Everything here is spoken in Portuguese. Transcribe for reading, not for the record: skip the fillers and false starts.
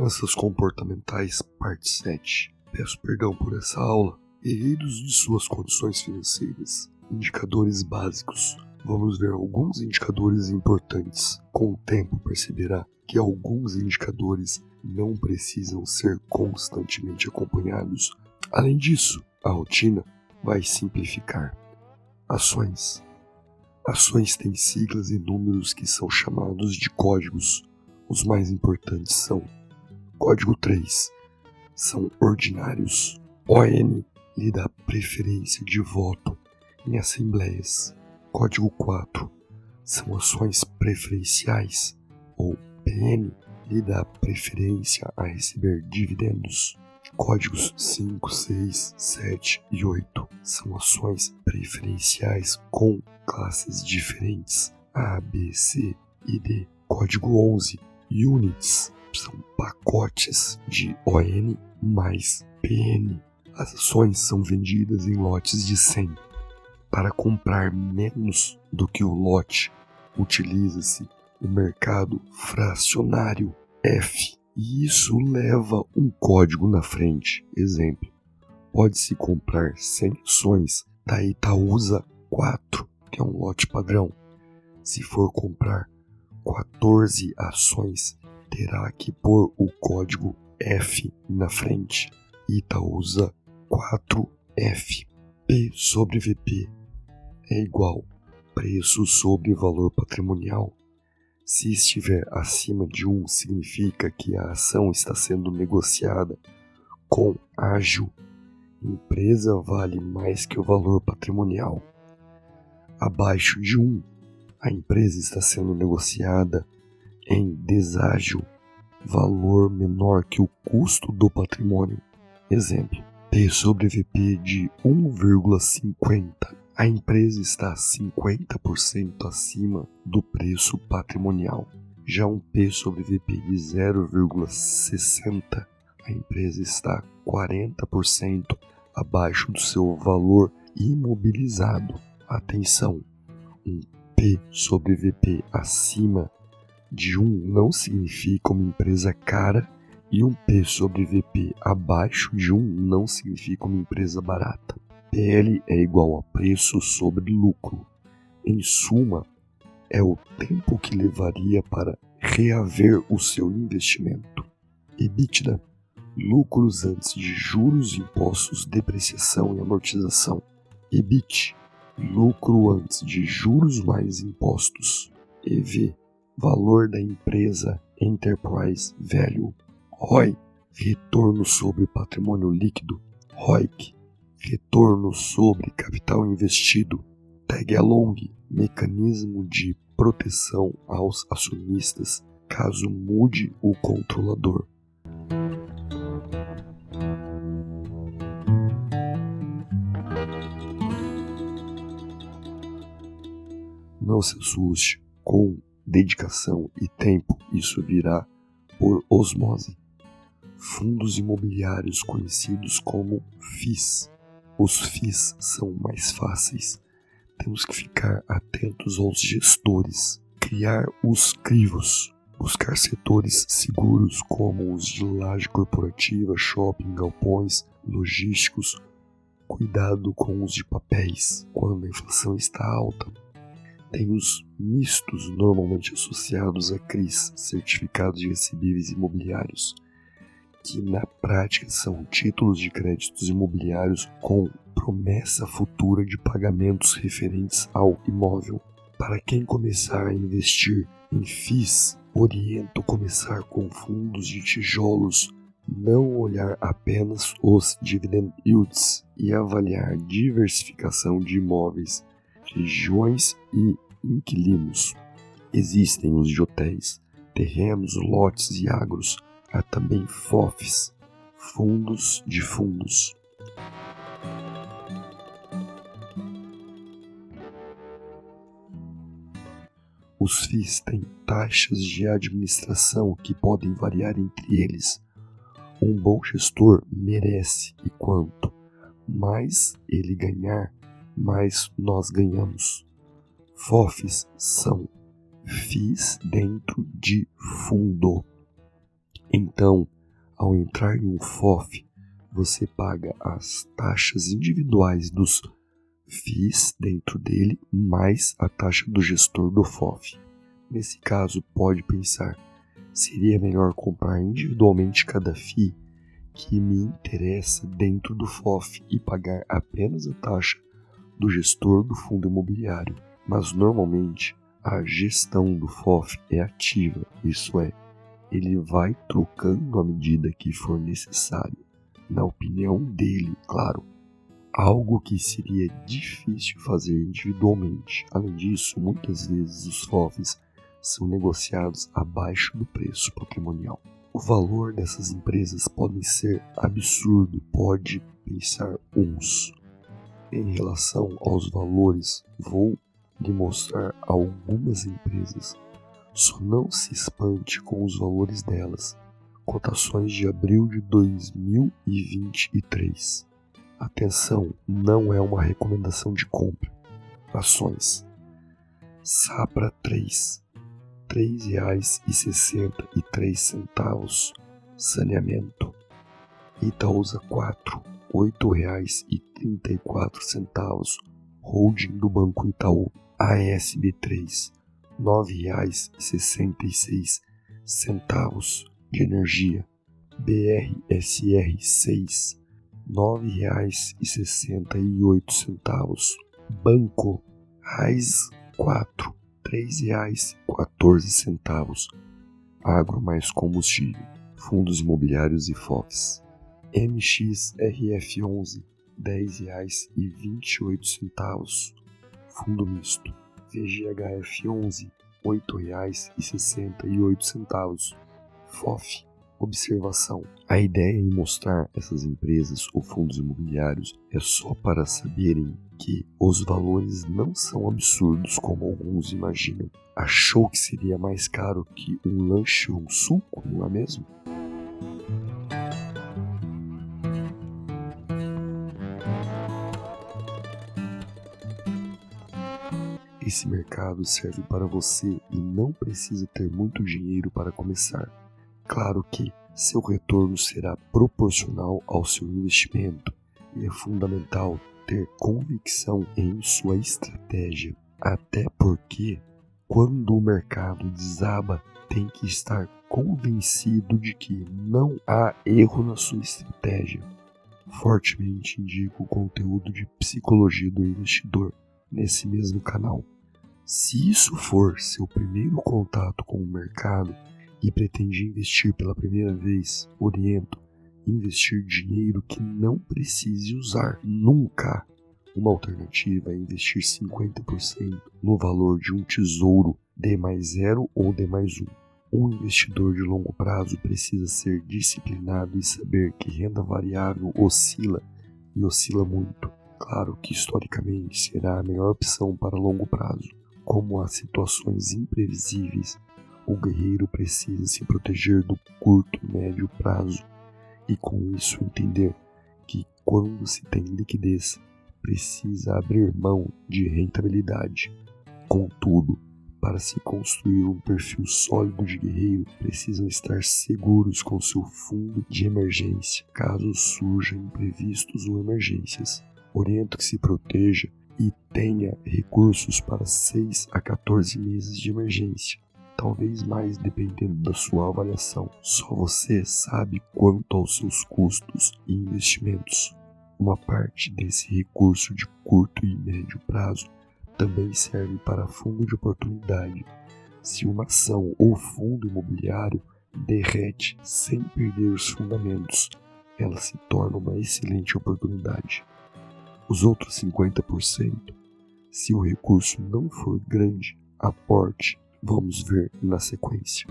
Mudanças comportamentais, parte 7. Peço perdão por essa aula. Hereiros de suas condições financeiras. Indicadores básicos. Vamos ver alguns indicadores importantes. Com o tempo perceberá que alguns indicadores não precisam ser constantemente acompanhados. Além disso, a rotina vai simplificar. Ações. Ações têm siglas e números que são chamados de códigos. Os mais importantes são: Código 3 são ordinários. ON lhe dá preferência de voto em assembleias. Código 4 são ações preferenciais, ou PN lhe dá preferência a receber dividendos. Códigos 5, 6, 7 e 8 são ações preferenciais com classes diferentes, A, B, C e D. Código 11, Units, são pacotes de ON mais PN. As ações são vendidas em lotes de 100. Para comprar menos do que o lote, utiliza-se o mercado fracionário F. E isso leva um código na frente. Exemplo, pode-se comprar 100 ações da Itaúsa 4, que é um lote padrão. Se for comprar 14 ações, terá que pôr o código F na frente. Itaúsa 4F. P sobre VP é igual preço sobre valor patrimonial. Se estiver acima de 1, significa que a ação está sendo negociada com ágio. Empresa vale mais que o valor patrimonial. Abaixo de 1, a empresa está sendo negociada em deságio, valor menor que o custo do patrimônio. Exemplo, P sobre VP de 1,50. A empresa está 50% acima do preço patrimonial. Já um P sobre VP de 0,60, a empresa está 40% abaixo do seu valor imobilizado. Atenção, um P sobre VP acima de 1 não significa uma empresa cara e um P sobre VP abaixo de 1 não significa uma empresa barata. PL é igual a preço sobre lucro. Em suma, é o tempo que levaria para reaver o seu investimento. EBITDA, lucros antes de juros, impostos, depreciação e amortização. EBIT, lucro antes de juros mais impostos. EV, valor da empresa, Enterprise Value. ROI, retorno sobre patrimônio líquido. ROIC, retorno sobre capital investido. Tag along, mecanismo de proteção aos acionistas caso mude o controlador. Não se assuste, com dedicação e tempo isso virá por osmose. Fundos imobiliários conhecidos como FIIs. Os FIIs são mais fáceis. Temos que ficar atentos aos gestores, criar os crivos, buscar setores seguros como os de laje corporativa, shopping, galpões, logísticos. Cuidado com os de papéis quando a inflação está alta. Tem os mistos, normalmente associados a CRIs, Certificados de Recebíveis Imobiliários, que na prática são títulos de créditos imobiliários com promessa futura de pagamentos referentes ao imóvel. Para quem começar a investir em FIIs, oriento começar com fundos de tijolos, não olhar apenas os dividend yields e avaliar diversificação de imóveis, regiões e inquilinos. Existem os de hotéis, terrenos, lotes e agros. Há também FOFs, fundos de fundos. Os FIIs têm taxas de administração que podem variar entre eles. Um bom gestor merece, e quanto mais ele ganhar, mais nós ganhamos. FOFs são FIIs dentro de fundo. Então, ao entrar em um FOF, você paga as taxas individuais dos FIIs dentro dele, mais a taxa do gestor do FOF. Nesse caso, pode pensar, seria melhor comprar individualmente cada FII que me interessa dentro do FOF e pagar apenas a taxa do gestor do fundo imobiliário. Mas normalmente a gestão do FOF é ativa, isso é, ele vai trocando à medida que for necessário, na opinião dele, claro. Algo que seria difícil fazer individualmente. Além disso, muitas vezes os FOFs são negociados abaixo do preço patrimonial. O valor dessas empresas pode ser absurdo, pode pensar uns. Em relação aos valores, vou lhe mostrar algumas empresas. Só não se espante com os valores delas. Cotações de abril de 2023. Atenção, não é uma recomendação de compra. Ações. Safra 3, R$ 3,63. Saneamento. Itaúsa 4, R$ 8,34. Holding do Banco Itaú. ASB 3, R$ 9,66 de energia. BRSR 6, R$ 9,68. Banco Raiz 4, R$ 3,14. Agro mais combustível, fundos imobiliários e FOFs. MXRF 11, R$ 10,28. Fundo misto. VGHF 11, R$ 8,68. FOF. Observação. A ideia em mostrar essas empresas ou fundos imobiliários é só para saberem que os valores não são absurdos como alguns imaginam. Achou que seria mais caro que um lanche ou um suco, não é mesmo? Esse mercado serve para você e não precisa ter muito dinheiro para começar. Claro que seu retorno será proporcional ao seu investimento e é fundamental ter convicção em sua estratégia, até porque quando o mercado desaba, tem que estar convencido de que não há erro na sua estratégia. Fortemente indico o conteúdo de Psicologia do Investidor nesse mesmo canal. Se isso for seu primeiro contato com o mercado e pretende investir pela primeira vez, oriento investir dinheiro que não precise usar nunca. Uma alternativa é investir 50% no valor de um tesouro D+0 ou D+1. Um investidor de longo prazo precisa ser disciplinado e saber que renda variável oscila e oscila muito. Claro que historicamente será a melhor opção para longo prazo. Como há situações imprevisíveis, o guerreiro precisa se proteger do curto e médio prazo e com isso entender que quando se tem liquidez, precisa abrir mão de rentabilidade. Contudo, para se construir um perfil sólido de guerreiro, precisam estar seguros com seu fundo de emergência, caso surjam imprevistos ou emergências. Oriento que se proteja e tenha recursos para 6 a 14 meses de emergência, talvez mais dependendo da sua avaliação. Só você sabe quanto aos seus custos e investimentos. Uma parte desse recurso de curto e médio prazo também serve para fundo de oportunidade. Se uma ação ou fundo imobiliário derrete sem perder os fundamentos, ela se torna uma excelente oportunidade. Os outros 50%, se o recurso não for grande, aporte. Vamos ver na sequência.